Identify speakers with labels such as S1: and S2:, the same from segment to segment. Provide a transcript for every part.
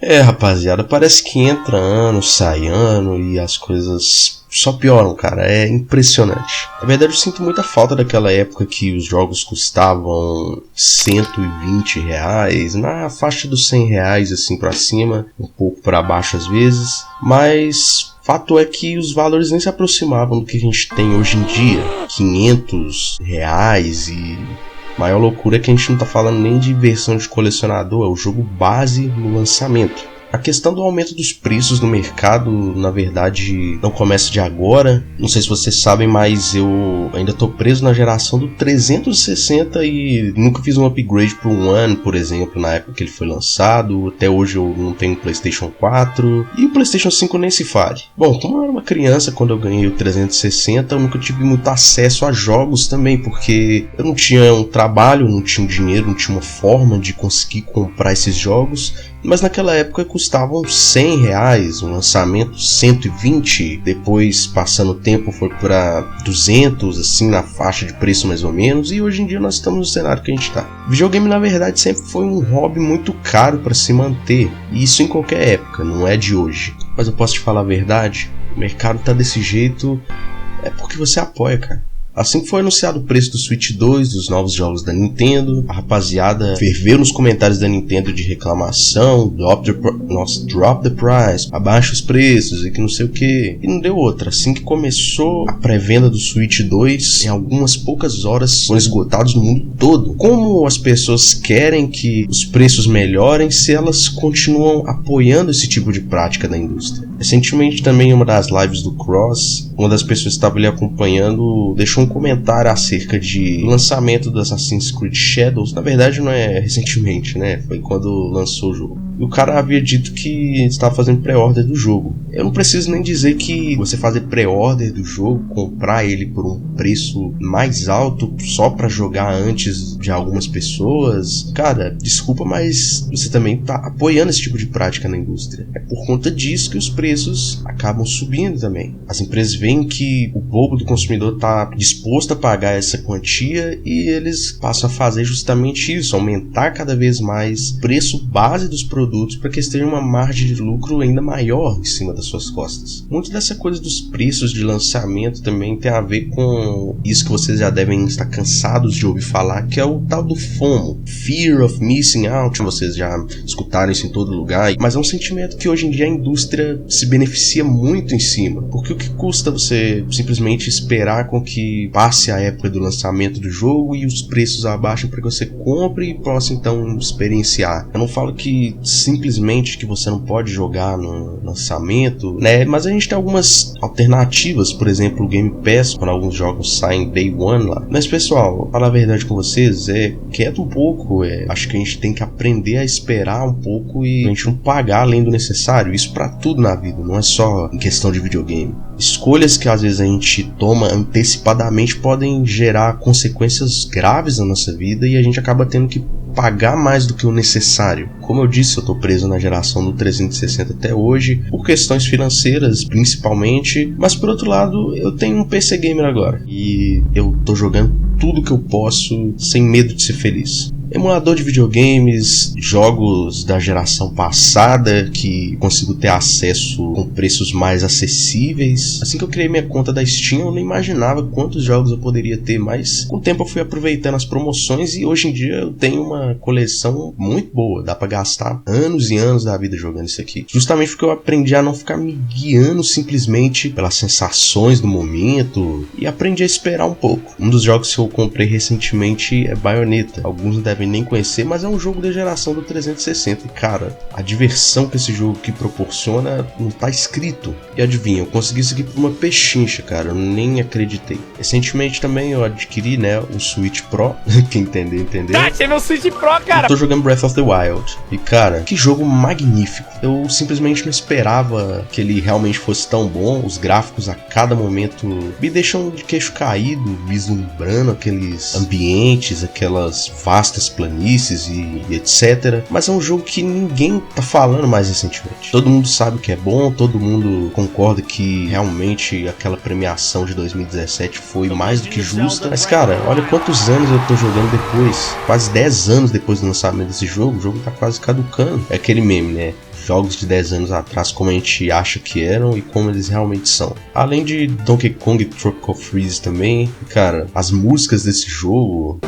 S1: Rapaziada, parece que entra ano, sai ano e as coisas só pioram, cara. É impressionante. Na verdade, eu sinto muita falta daquela época que os jogos custavam R$ 120, na faixa dos R$ 100 assim pra cima, um pouco pra baixo às vezes, mas fato é que os valores nem se aproximavam do que a gente tem hoje em dia. R$ 500 e... maior loucura é que a gente não tá falando nem de versão de colecionador, é o jogo base no lançamento. A questão do aumento dos preços no mercado, na verdade, não começa de agora. Não sei se vocês sabem, mas eu ainda tô preso na geração do 360 e nunca fiz um upgrade pro One, por exemplo, na época que ele foi lançado. Até hoje eu não tenho PlayStation 4 e o PlayStation 5 nem se fale. Bom, como eu era uma criança quando eu ganhei o 360, eu nunca tive muito acesso a jogos também, porque eu não tinha um trabalho, não tinha um dinheiro, não tinha uma forma de conseguir comprar esses jogos. Mas naquela época custavam R$ 100, um lançamento 120, depois passando o tempo foi para 200, assim na faixa de preço mais ou menos, e hoje em dia nós estamos no cenário que a gente está. Videogame na verdade sempre foi um hobby muito caro para se manter, e isso em qualquer época, não é de hoje. Mas eu posso te falar a verdade, o mercado tá desse jeito é porque você apoia, cara. Assim que foi anunciado o preço do Switch 2, dos novos jogos da Nintendo, a rapaziada ferveu nos comentários da Nintendo de reclamação, drop the price, abaixa os preços e que não sei o que. E não deu outra. Assim que começou a pré-venda do Switch 2, em algumas poucas horas foram esgotados no mundo todo. Como as pessoas querem que os preços melhorem se elas continuam apoiando esse tipo de prática da indústria? Recentemente também em uma das lives do Cross, uma das pessoas que estava ali acompanhando deixou um comentário acerca de lançamento do Assassin's Creed Shadows. Na verdade não é recentemente, né? Foi quando lançou o jogo. E o cara havia dito que estava fazendo pré-order do jogo. Eu não preciso nem dizer que você fazer pré-order do jogo, comprar ele por um preço mais alto só para jogar antes de algumas pessoas, cara, desculpa, mas você também tá apoiando esse tipo de prática na indústria. É por conta disso que os preços acabam subindo também. As empresas veem que o bobo do consumidor tá disposto a pagar essa quantia e eles passam a fazer justamente isso, aumentar cada vez mais o preço base dos produtos para que eles tenham uma margem de lucro ainda maior em cima das suas costas. Muito dessa coisa dos preços de lançamento também tem a ver com isso que vocês já devem estar cansados de ouvir falar, que é o tal do FOMO, Fear of Missing Out. Vocês já escutaram isso em todo lugar, mas é um sentimento que hoje em dia a indústria se beneficia muito em cima, porque o que custa você simplesmente esperar com que passe a época do lançamento do jogo e os preços abaixem para que você compre e possa então experienciar. Eu não falo que simplesmente que você não pode jogar no lançamento, né? Mas a gente tem algumas alternativas, por exemplo, o Game Pass, quando alguns jogos saem Day One lá. Mas pessoal, falar a verdade com vocês, quieto um pouco, acho que a gente tem que aprender a esperar um pouco e a gente não pagar além do necessário. Isso pra tudo na vida, não é só em questão de videogame. Escolhas que às vezes a gente toma antecipadamente podem gerar consequências graves na nossa vida e a gente acaba tendo que pagar mais do que o necessário. Como eu disse, eu tô preso na geração do 360 até hoje, por questões financeiras principalmente, mas por outro lado, eu tenho um PC Gamer agora e eu tô jogando tudo que eu posso sem medo de ser feliz. Emulador de videogames, jogos da geração passada que consigo ter acesso com preços mais acessíveis. Assim que eu criei minha conta da Steam, eu não imaginava quantos jogos eu poderia ter, mas com o tempo eu fui aproveitando as promoções e hoje em dia eu tenho uma coleção muito boa. Dá pra gastar anos e anos da vida jogando isso aqui. Justamente porque eu aprendi a não ficar me guiando simplesmente pelas sensações do momento e aprendi a esperar um pouco. Um dos jogos que eu comprei recentemente é Bayonetta. Alguns devem nem conhecer, mas é um jogo da geração do 360 e cara, a diversão que esse jogo que proporciona não tá escrito. E adivinha, eu consegui isso aqui por uma pechincha, cara, eu nem acreditei. Recentemente também eu adquiri, né, o Switch Pro, quem entender, entendeu?
S2: Tá, você é meu Switch Pro, cara!
S1: Eu tô jogando Breath of the Wild e cara, que jogo magnífico. Eu simplesmente não esperava que ele realmente fosse tão bom. Os gráficos a cada momento me deixam de queixo caído, vislumbrando aqueles ambientes, aquelas vastas planícies e etc. Mas é um jogo que ninguém tá falando mais recentemente. Todo mundo sabe que é bom, todo mundo concorda que realmente aquela premiação de 2017 foi mais do que justa. Mas cara, olha quantos anos eu tô jogando depois. Quase 10 anos depois do lançamento desse jogo, o jogo tá quase caducando. É aquele meme, né? jogos de 10 anos atrás como a gente acha que eram e como eles realmente são. Além de Donkey Kong Tropical Freeze também, cara, as músicas desse jogo...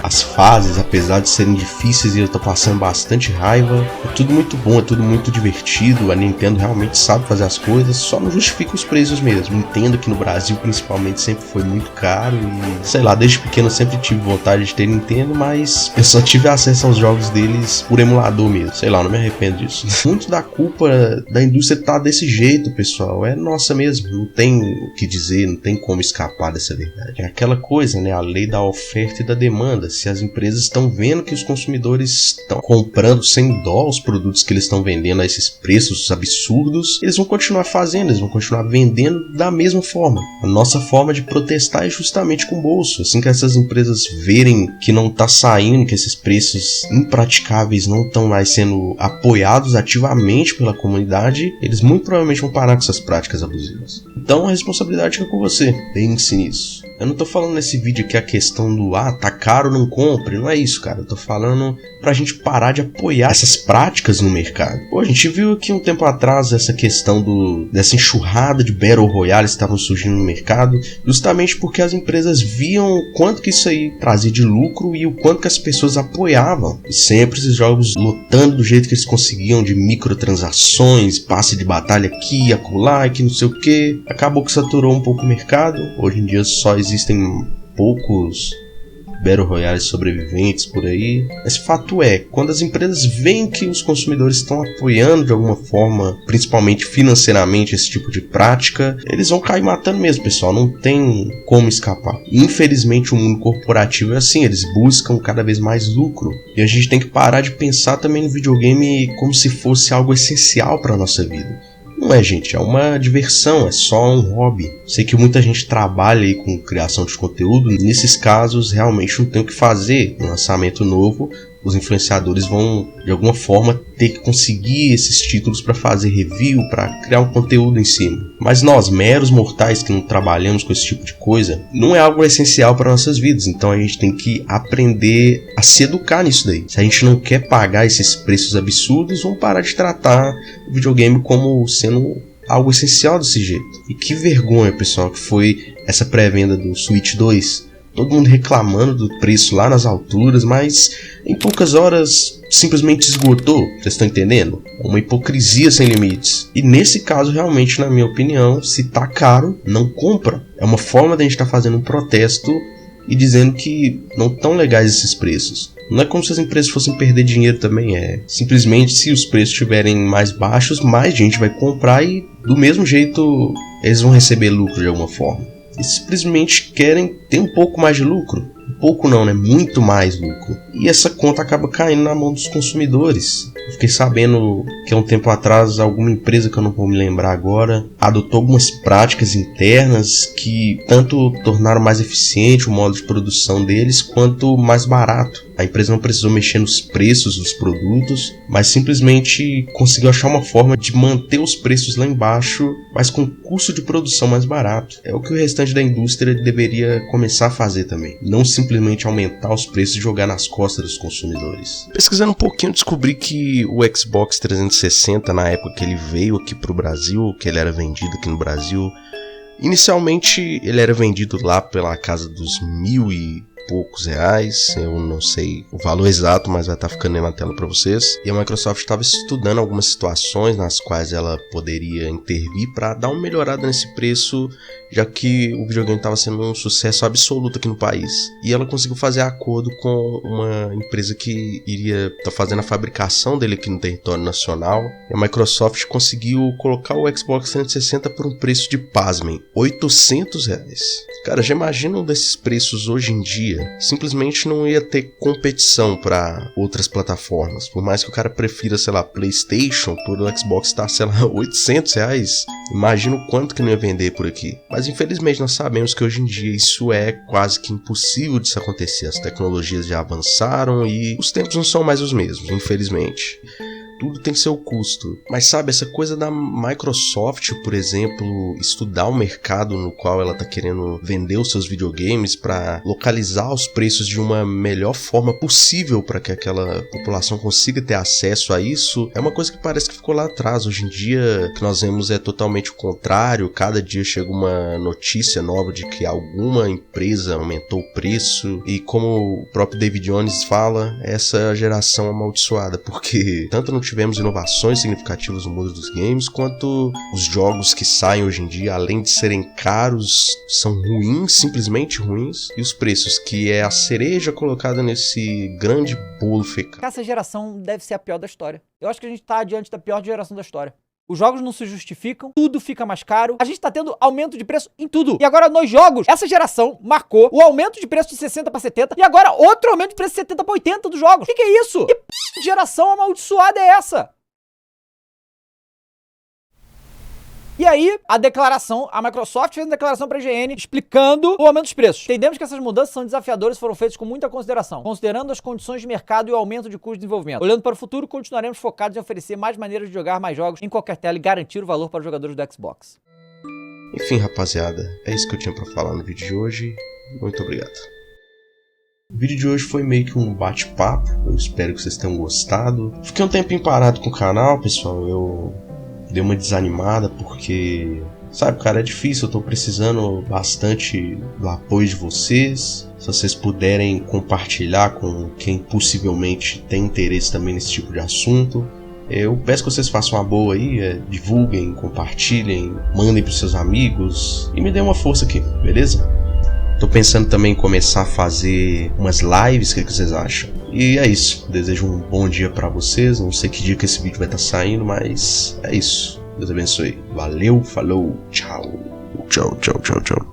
S1: As fases, apesar de serem difíceis e eu tô passando bastante raiva, é tudo muito bom, é tudo muito divertido. A Nintendo realmente sabe fazer as coisas, só não justifica os preços mesmo. Nintendo aqui no Brasil principalmente sempre foi muito caro e, sei lá, desde pequeno eu sempre tive vontade de ter Nintendo, mas eu só tive acesso aos jogos deles por emulador mesmo. Sei lá, não me arrependo disso. Muito da culpa da indústria tá desse jeito, pessoal, é nossa mesmo, não tem o que dizer, não tem como escapar dessa verdade. É aquela coisa, né, a lei da oferta e da demanda. Se as empresas estão vendo que os consumidores estão comprando sem dó os produtos que eles estão vendendo a esses preços absurdos, eles vão continuar fazendo, eles vão continuar vendendo da mesma forma. A nossa forma de protestar é justamente com o bolso. Assim que essas empresas verem que não está saindo, que esses preços impraticáveis não estão mais sendo apoiados ativamente pela comunidade, eles muito provavelmente vão parar com essas práticas abusivas. Então a responsabilidade fica com você. Pense nisso. Eu não tô falando nesse vídeo aqui a questão do tá caro, não compre, não é isso, cara. Eu tô falando pra gente parar de apoiar essas práticas no mercado. Pô, a gente viu aqui um tempo atrás essa questão dessa enxurrada de Battle Royale que estavam surgindo no mercado, justamente porque as empresas viam o quanto que isso aí trazia de lucro e o quanto que as pessoas apoiavam. E sempre esses jogos lotando do jeito que eles conseguiam, de microtransações, passe de batalha aqui e acolá, e que não sei o que. Acabou que saturou um pouco o mercado. Hoje em dia só existem poucos Battle Royale sobreviventes por aí. Mas fato é, quando as empresas veem que os consumidores estão apoiando de alguma forma, principalmente financeiramente, esse tipo de prática, eles vão cair matando mesmo, pessoal. Não tem como escapar. Infelizmente o mundo corporativo é assim, eles buscam cada vez mais lucro. E a gente tem que parar de pensar também no videogame como se fosse algo essencial para a nossa vida. Não é, gente, é uma diversão, é só um hobby. Sei que muita gente trabalha aí com criação de conteúdo, nesses casos realmente não tem o que fazer. No lançamento novo, os influenciadores vão, de alguma forma, ter que conseguir esses títulos para fazer review, para criar um conteúdo em cima. Mas nós, meros mortais que não trabalhamos com esse tipo de coisa, não é algo essencial para nossas vidas. Então a gente tem que aprender a se educar nisso daí. Se a gente não quer pagar esses preços absurdos, vamos parar de tratar o videogame como sendo algo essencial desse jeito. E que vergonha, pessoal, que foi essa pré-venda do Switch 2. Todo mundo reclamando do preço lá nas alturas, mas em poucas horas simplesmente esgotou. Vocês estão entendendo? Uma hipocrisia sem limites. E nesse caso, realmente, na minha opinião, se tá caro, não compra. É uma forma de a gente estar fazendo um protesto e dizendo que não estão legais esses preços. Não é como se as empresas fossem perder dinheiro também, é simplesmente se os preços estiverem mais baixos, mais gente vai comprar e do mesmo jeito eles vão receber lucro de alguma forma. Eles simplesmente querem ter um pouco mais de lucro. Um pouco não, né? Muito mais lucro. E essa conta acaba caindo na mão dos consumidores. Eu fiquei sabendo que há um tempo atrás alguma empresa, que eu não vou me lembrar agora, adotou algumas práticas internas que tanto tornaram mais eficiente o modo de produção deles, quanto mais barato. A empresa não precisou mexer nos preços dos produtos, mas simplesmente conseguiu achar uma forma de manter os preços lá embaixo, mas com custo de produção mais barato. É o que o restante da indústria deveria começar a fazer também. Não simplesmente aumentar os preços e jogar nas costas dos consumidores. Pesquisando um pouquinho, descobri que o Xbox 360, na época que ele veio aqui pro Brasil, que ele era vendido aqui no Brasil, inicialmente ele era vendido lá pela casa dos R$1.000 e poucos reais, eu não sei o valor exato, mas vai estar ficando aí na tela para vocês. E a Microsoft estava estudando algumas situações nas quais ela poderia intervir para dar uma melhorada nesse preço, já que o videogame estava sendo um sucesso absoluto aqui no país. E ela conseguiu fazer acordo com uma empresa que iria estar fazendo a fabricação dele aqui no território nacional. E a Microsoft conseguiu colocar o Xbox 360 por um preço de, pasmem, R$800. Cara, já imaginam desses preços hoje em dia? Simplesmente não ia ter competição para outras plataformas. Por mais que o cara prefira, sei lá, PlayStation, por o Xbox tá, sei lá, R$800. Imagina o quanto que não ia vender por aqui. Mas infelizmente nós sabemos que hoje em dia isso é quase que impossível de se acontecer. As tecnologias já avançaram e os tempos não são mais os mesmos, infelizmente. tudo tem seu custo. Mas sabe, essa coisa da Microsoft, por exemplo, estudar o mercado no qual ela tá querendo vender os seus videogames para localizar os preços de uma melhor forma possível para que aquela população consiga ter acesso a isso, é uma coisa que parece que ficou lá atrás. Hoje em dia, o que nós vemos é totalmente o contrário. Cada dia chega uma notícia nova de que alguma empresa aumentou o preço, e como o próprio David Jones fala, essa geração amaldiçoada, porque tanto não tivemos inovações significativas no mundo dos games, quanto os jogos que saem hoje em dia, além de serem caros, são ruins, simplesmente ruins, e os preços, que é a cereja colocada nesse grande bolo fecal.
S2: Essa geração deve ser a pior da história. Eu acho que a gente tá diante da pior geração da história. Os jogos não se justificam, tudo fica mais caro, a gente tá tendo aumento de preço em tudo. E agora nos jogos, essa geração marcou o aumento de preço de 60 para 70 e agora outro aumento de preço de 70 para 80 dos jogos. O que é isso? Que geração amaldiçoada é essa? E aí, a Microsoft fez uma declaração para a IGN explicando o aumento dos preços. Entendemos que essas mudanças são desafiadoras e foram feitas com muita consideração, considerando as condições de mercado e o aumento de custo de desenvolvimento. Olhando para o futuro, continuaremos focados em oferecer mais maneiras de jogar mais jogos em qualquer tela e garantir o valor para os jogadores do Xbox.
S1: Enfim, rapaziada, é isso que eu tinha para falar no vídeo de hoje. Muito obrigado. O vídeo de hoje foi meio que um bate-papo, eu espero que vocês tenham gostado. Fiquei um tempinho parado com o canal, pessoal, eu dei uma desanimada porque, sabe, cara, é difícil, eu tô precisando bastante do apoio de vocês. Se vocês puderem compartilhar com quem possivelmente tem interesse também nesse tipo de assunto, eu peço que vocês façam uma boa aí, divulguem, compartilhem, mandem pros seus amigos e me dêem uma força aqui, beleza? Tô pensando também em começar a fazer umas lives, o que vocês acham? E é isso, desejo um bom dia pra vocês, não sei que dia que esse vídeo vai estar saindo, mas é isso. Deus abençoe. Valeu, falou, tchau. Tchau, tchau, tchau, tchau.